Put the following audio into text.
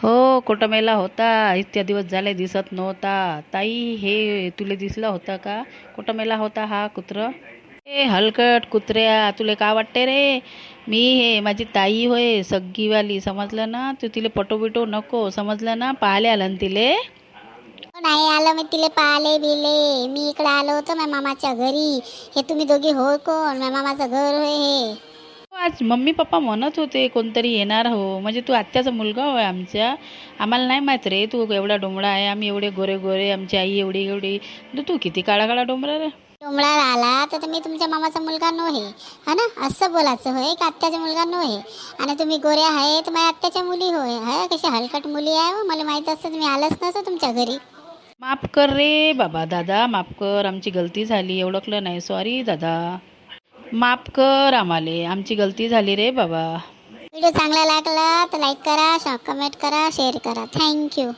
हो, कुटमेला होता. इतक्या दिवस झाले दिसत नव्हता. ताई, हे तुले दिसला होता का? कुटमेला होता हा कुत्र. ए हलकट कुत्र्या, तुले का वाटते रे? मी हे माझी ताई होय, सग्गीवाली. समजलं ना? तू तिले पटो बिटो नको, समजलं ना? पाहायला आलं ना तिले. नाही आलं मी तिले पाहिले बिले. मी इकडे आलो होतो माझ्या मामाच्या घरी. हे तुम्ही दोघी हो कोण? माझ्या मामाचं घर होय हे. हो, आज मम्मी पप्पा म्हणत होते कोणतरी येणार हो. म्हणजे तू आत्याचा मुलगा होय आमच्या. आम्हाला नाही माहीत रे तू एवढा डोंबळा आहे. आम्ही एवढे गोरे गोरे, आमची आई एवढी एवढी. तू किती काळा काळा डोंबरा रे. डोंबळा आला तर मी तुमच्या मामाचा मुलगा नव्हे. हा ना, असं बोलायचं होय का आत्याचा मुलगा नव्हे. आणि तुम्ही गोऱ्या आहे तर माझ्या आत्याच्या मुली होय. हा, कशा हलकट मुली आहे हो. मला माहीत असतं तुम्ही आलंच नसतं तुमच्या घरी. माफ कर रे बाबा, दादा माफ कर. आमची गलती झाली, ओळखलं नाही. सॉरी दादा. माफ कर आम्हाले, आमची गलती झाली रे बाबा. व्हिडिओ चांगला लागला तर लाईक करा, कमेंट करा, शेअर करा. थँक्यू.